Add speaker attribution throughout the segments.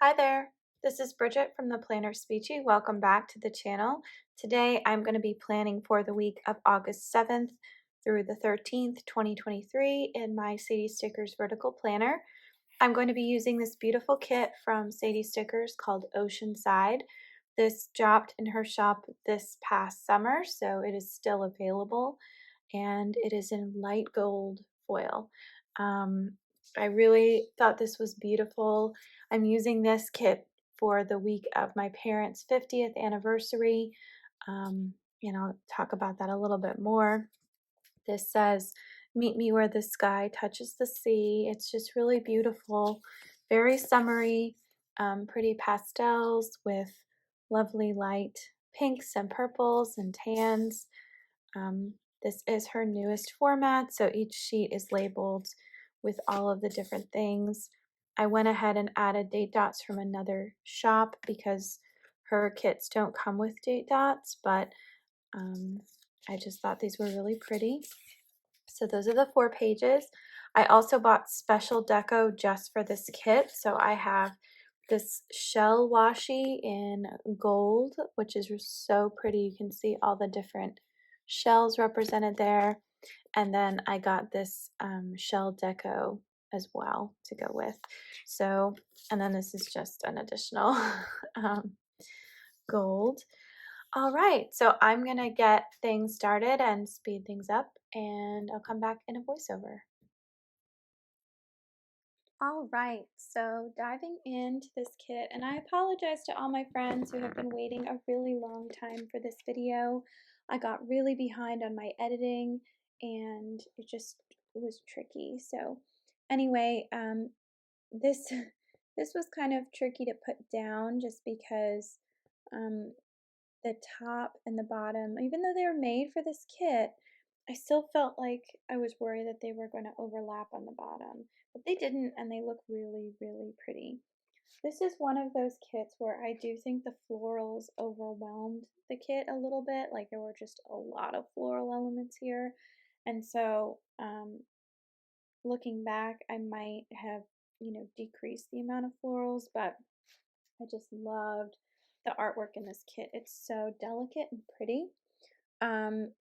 Speaker 1: Hi there, this is Bridget from the PlannerSpeechie. Welcome back to the channel. Today I'm going to be planning for the week of August 7th through the 13th, 2023 in my Sadie Stickers vertical planner. I'm going to be using this beautiful kit from Sadie Stickers called Oceanside. This dropped in her shop this past summer, so it is still available, and it is in light gold foil. I really thought this was beautiful. I'm using this kit for the week of my parents' 50th anniversary. I'll talk about that a little bit more. This says, "Meet me where the sky touches the sea." It's just really beautiful, very summery, pretty pastels with lovely light pinks and purples and tans. This is her newest format, so each sheet is labeled with all of the different things. I went ahead and added date dots from another shop because her kits don't come with date dots, but I just thought these were really pretty. So those are the 4 pages. I also bought special deco just for this kit. So I have this shell washi in gold, which is so pretty. You can see all the different shells represented there. And then I got this shell deco as well to go with. So, and then this is just an additional um, gold. All right, so I'm gonna get things started and speed things up, and I'll come back in a voiceover. All right, so diving into this kit, and I apologize to all my friends who have been waiting a really long time for this video. I got really behind on my editing, and it was tricky. So anyway, this this was kind of tricky to put down just because um, the top and the bottom, even though they were made for this kit, I still felt like I was worried that they were going to overlap on the bottom, but they didn't, and they look really, really pretty. This is one of those kits where I do think the florals overwhelmed the kit a little bit, like there were just a lot of floral elements here, and so looking back, I might have, decreased the amount of florals, but I just loved the artwork in this kit. It's so delicate and pretty. Um,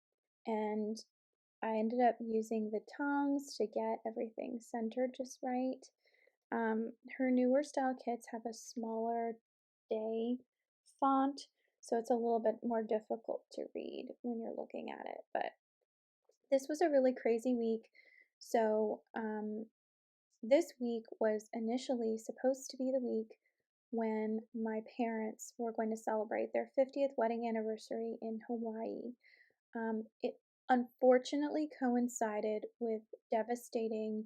Speaker 1: and I ended up using the tongs to get everything centered just right. Her newer style kits have a smaller day font, so it's a little bit more difficult to read when you're looking at it. But this was a really crazy week. So this week was initially supposed to be the week when my parents were going to celebrate their 50th wedding anniversary in Hawaii. It unfortunately coincided with devastating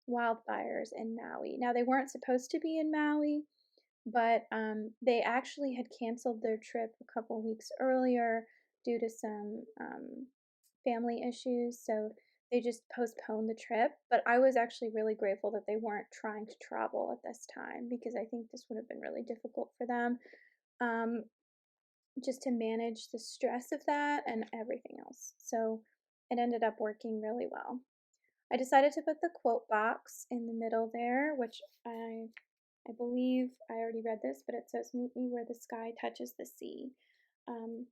Speaker 1: wildfires in Maui. Now, they weren't supposed to be in Maui, but they actually had canceled their trip a couple weeks earlier due to some family issues. So they just postponed the trip. But I was actually really grateful that they weren't trying to travel at this time because I think this would have been really difficult for them. Um, just to manage the stress of that and everything else. So it ended up working really well. I decided to put the quote box in the middle there, which I believe I already read this, but it says, "Meet me where the sky touches the sea." Um,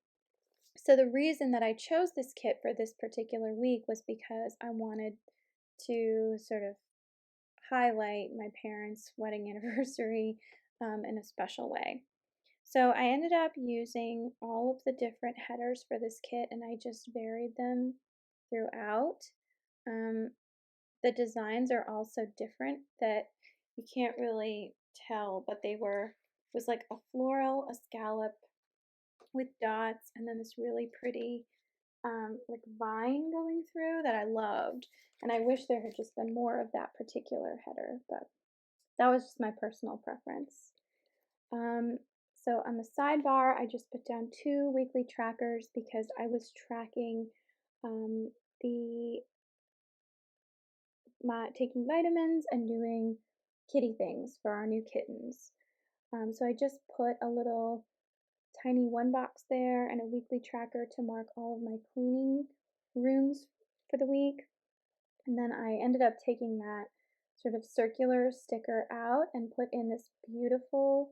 Speaker 1: so the reason that I chose this kit for this particular week was because I wanted to sort of highlight my parents' wedding anniversary in a special way. So I ended up using all of the different headers for this kit, and I just varied them throughout. Um, the designs are also different that you can't really tell, but was like a floral, a scallop with dots, and then this really pretty like vine going through that I loved. And I wish there had just been more of that particular header, but that was just my personal preference. Um, so on the sidebar, I just put down 2 weekly trackers because I was tracking um, the my taking vitamins and doing kitty things for our new kittens. So I just put a little tiny 1 box there and a weekly tracker to mark all of my cleaning rooms for the week. And then I ended up taking that sort of circular sticker out and put in this beautiful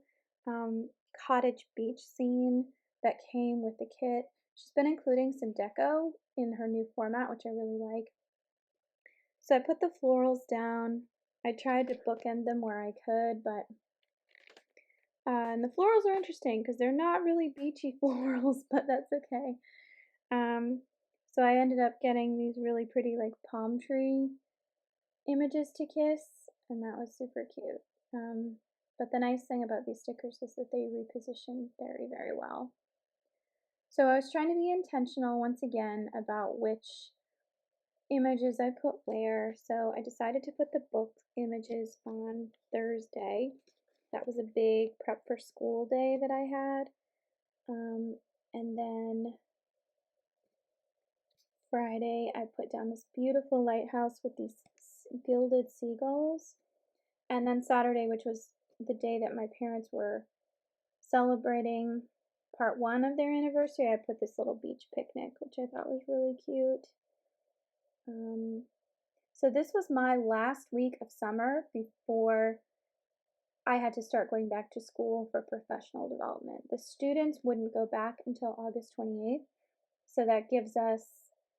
Speaker 1: cottage beach scene that came with the kit. She's been including some deco in her new format, which I really like. So I put the florals down. I tried to bookend them where I could, but and the florals are interesting because they're not really beachy florals, but that's okay. So I ended up getting these really pretty like palm tree images to kiss, and that was super cute. But the nice thing about these stickers is that they reposition very, very well. So I was trying to be intentional once again about which images I put where. So I decided to put the book images on Thursday. That was a big prep for school day that I had. And then Friday, I put down this beautiful lighthouse with these gilded seagulls. And then Saturday, which was the day that my parents were celebrating part 1 of their anniversary, I put this little beach picnic, which I thought was really cute. So this was my last week of summer before I had to start going back to school for professional development. The students wouldn't go back until August 28th, so that gives us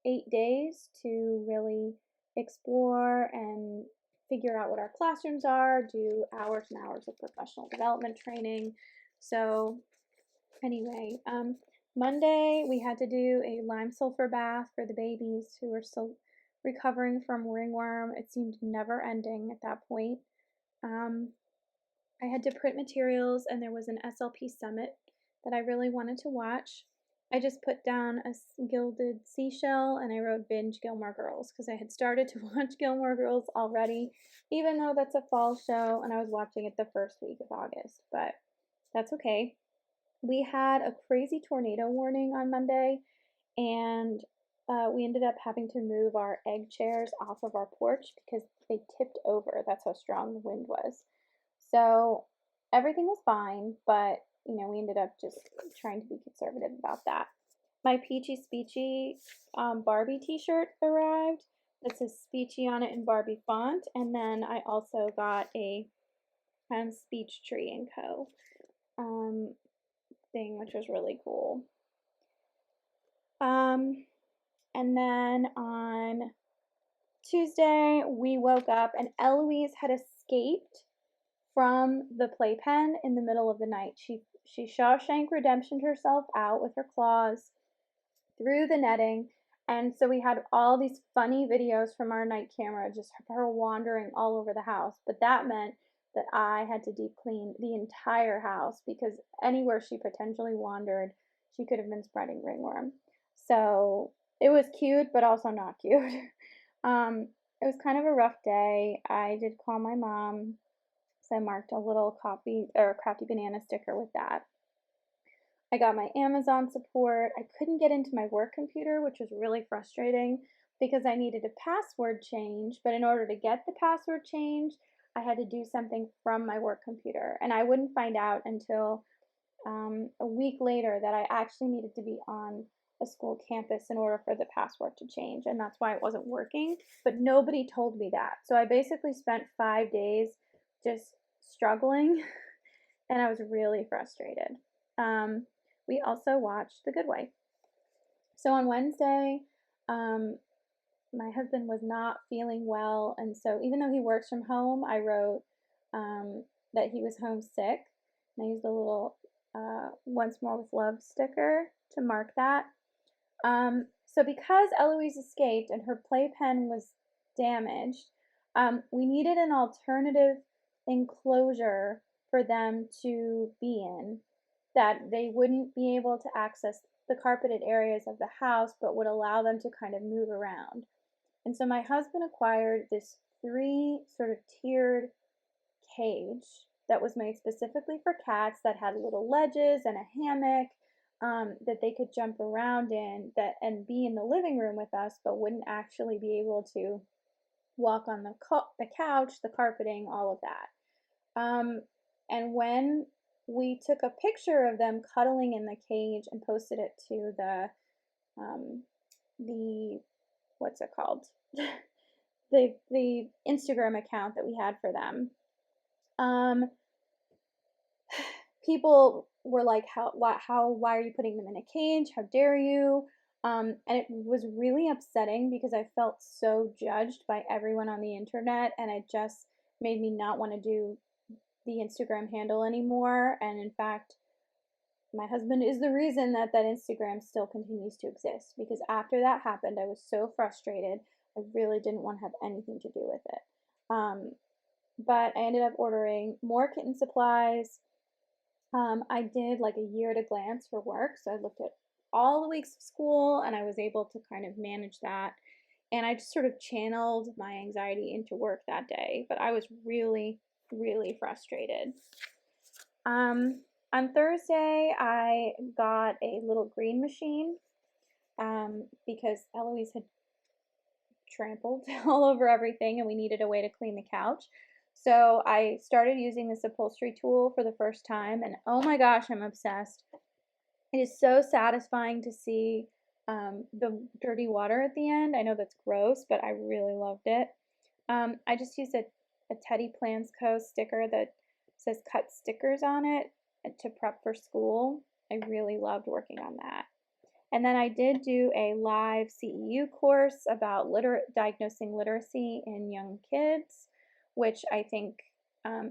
Speaker 1: 8 days to really explore and figure out what our classrooms are, do hours and hours of professional development training. So anyway, Monday we had to do a lime sulfur bath for the babies who were still recovering from ringworm. It seemed never ending at that point. I had to print materials, and there was an SLP summit that I really wanted to watch. I just put down a gilded seashell and I wrote binge Gilmore Girls because I had started to watch Gilmore Girls already, even though that's a fall show and I was watching it the first week of August, but that's okay. We had a crazy tornado warning on Monday, and we ended up having to move our egg chairs off of our porch because they tipped over. That's how strong the wind was. So everything was fine, but we ended up just trying to be conservative about that. My Peachy Speechy Barbie t-shirt arrived. That says Speechy on it in Barbie font, and then I also got a Speech Tree and Co. Thing, which was really cool. And then on Tuesday, we woke up and Eloise had escaped from the playpen in the middle of the night. She Shawshank Redemptioned herself out with her claws through the netting, and so we had all these funny videos from our night camera, just her wandering all over the house. But that meant that I had to deep clean the entire house because anywhere she potentially wandered, she could have been spreading ringworm. So it was cute, but also not cute. It was kind of a rough day. I did call my mom, so I marked a little crafty banana sticker with that. I got my Amazon support. I couldn't get into my work computer, which was really frustrating because I needed a password change, but in order to get the password change, I had to do something from my work computer, and I wouldn't find out until a week later that I actually needed to be on a school campus in order for the password to change, and that's why it wasn't working, but nobody told me that. So I basically spent 5 days just struggling, and I was really frustrated. We also watched The Good Wife. So on Wednesday, my husband was not feeling well, and so even though he works from home, I wrote that he was homesick, and I used a little Once More with Love sticker to mark that. So because Eloise escaped and her playpen was damaged, we needed an alternative enclosure for them to be in that they wouldn't be able to access the carpeted areas of the house, but would allow them to kind of move around. And so my husband acquired this 3 sort of tiered cage that was made specifically for cats that had little ledges and a hammock that they could jump around in and be in the living room with us, but wouldn't actually be able to walk on the couch, the carpeting, all of that. And when we took a picture of them cuddling in the cage and posted it to the what's it called? the Instagram account that we had for them. People were like, why are you putting them in a cage? How dare you? And it was really upsetting because I felt so judged by everyone on the internet, and it just made me not want to do the Instagram handle anymore. And in fact, my husband is the reason that Instagram still continues to exist, because after that happened, I was so frustrated. I really didn't want to have anything to do with it. But I ended up ordering more kitten supplies. I did like a year at a glance for work, so I looked at all the weeks of school and I was able to kind of manage that. And I just sort of channeled my anxiety into work that day, but I was really, really frustrated. On Thursday, I got a little green machine because Eloise had trampled all over everything and we needed a way to clean the couch. So I started using this upholstery tool for the first time, and oh my gosh, I'm obsessed. It is so satisfying to see the dirty water at the end. I know that's gross, but I really loved it. I just used a Teddy Plans Co. sticker that says cut stickers on it to prep for school. I really loved working on that. And then I did do a live CEU course about diagnosing literacy in young kids, which I think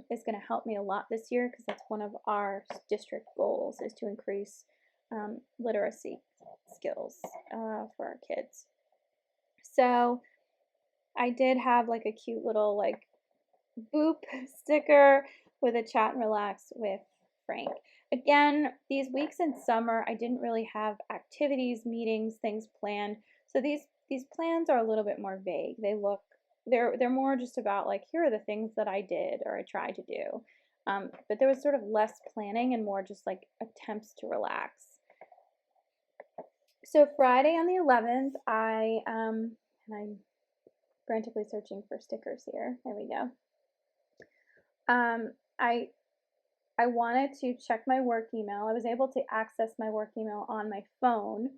Speaker 1: is going to help me a lot this year, because that's one of our district goals, is to increase literacy skills for our kids. So I did have like a cute little like boop sticker with a chat and relax with Frank. Again, these weeks in summer, I didn't really have activities, meetings, things planned. So these plans are a little bit more vague. They're more just about like, here are the things that I did or I tried to do. But there was sort of less planning and more just like attempts to relax. So Friday on the 11th, and I'm frantically searching for stickers here. There we go. I wanted to check my work email. I was able to access my work email on my phone,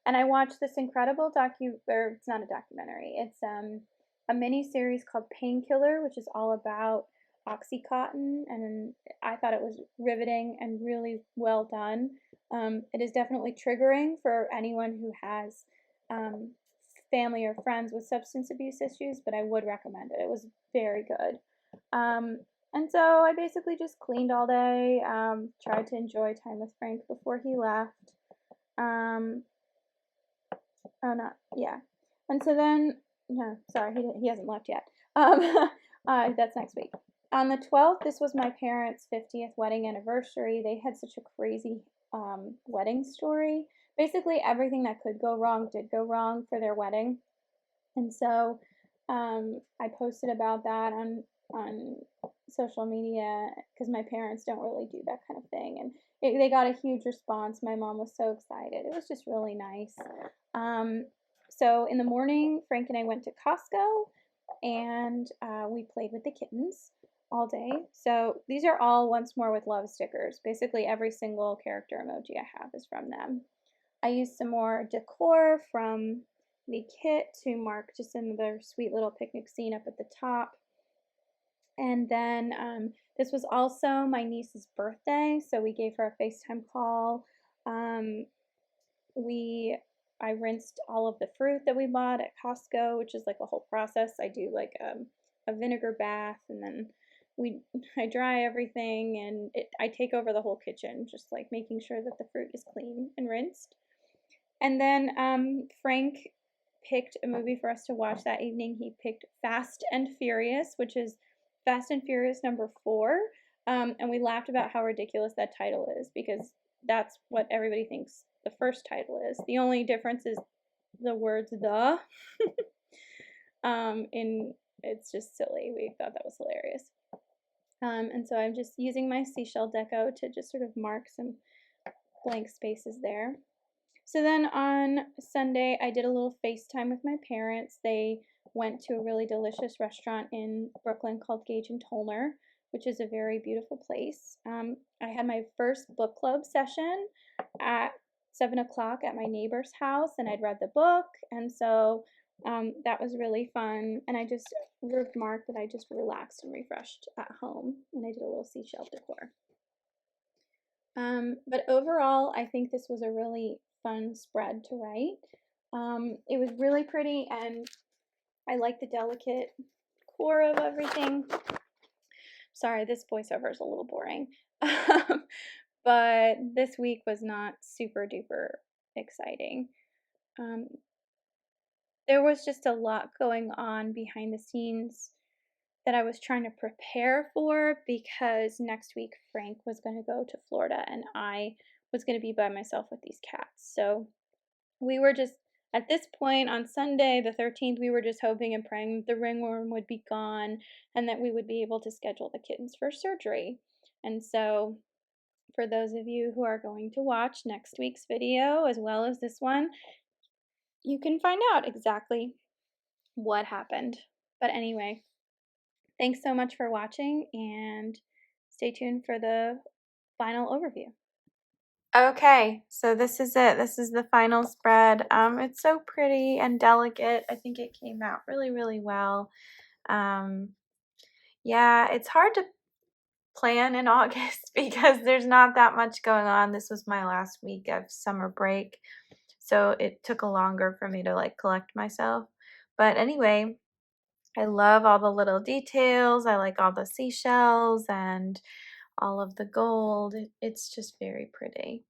Speaker 1: and I watched this incredible it's not a documentary. It's a mini series called Painkiller, which is all about Oxycontin, and I thought it was riveting and really well done. It is definitely triggering for anyone who has family or friends with substance abuse issues, but I would recommend it. It was very good. And so I basically just cleaned all day, tried to enjoy time with Frank before he left. And so then, no, sorry, he hasn't left yet. That's next week. On the 12th, this was my parents' 50th wedding anniversary. They had such a crazy wedding story. Basically, everything that could go wrong did go wrong for their wedding. And so I posted about that on social media, because my parents don't really do that kind of thing, and they got a huge response. My mom was so excited. It was just really nice. So in the morning, Frank and I went to Costco, and we played with the kittens all day. So these are all Once More with Love stickers. Basically every single character emoji I have is from them. I used some more decor from the kit to mark just another sweet little picnic scene up at the top. And then this was also my niece's birthday, so we gave her a FaceTime call. I rinsed all of the fruit that we bought at Costco, which is like a whole process. I do like a vinegar bath, and then I dry everything, and I take over the whole kitchen, just like making sure that the fruit is clean and rinsed. And then Frank picked a movie for us to watch that evening. He picked Fast and Furious, which is Fast and Furious number 4. And we laughed about how ridiculous that title is, because that's what everybody thinks the first title is. The only difference is the words "the." It's just silly. We thought that was hilarious. And so I'm just using my seashell deco to just sort of mark some blank spaces there. So then on Sunday, I did a little FaceTime with my parents. They went to a really delicious restaurant in Brooklyn called Gage and Tollner, which is a very beautiful place. I had my first book club session at 7 o'clock at my neighbor's house, and I'd read the book, and so
Speaker 2: That was really fun, and I just remarked that I just relaxed and refreshed at home, and I did a little seashell decor. But overall, I think this was a really fun spread to write. It was really pretty, and I like the delicate core of everything. Sorry, this voiceover is a little boring. But this week was not super duper exciting. Um, there was just a lot going on behind the scenes that I was trying to prepare for because next week Frank was going to go to Florida and I was going to be by myself with these cats. So we were just, at this point on Sunday, the 13th, we were just hoping and praying the ringworm would be gone and that we would be able to schedule the kittens for surgery. And so, for those of you who are going to watch next week's video as well as this one, you can find out exactly what happened. But anyway, thanks so much for watching and stay tuned for the final overview.
Speaker 1: Okay, so this is it. This is the final spread. It's so pretty and delicate. I think it came out really, really well. Um, yeah, it's hard to plan in August because there's not that much going on. This was my last week of summer break, so it took a longer for me to like collect myself. But anyway, I love all the little details. I like all the seashells and all of the gold. It's just very pretty.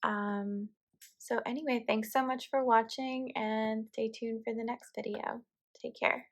Speaker 1: Um, so anyway, thanks so much for watching and stay tuned for the next video. Take care.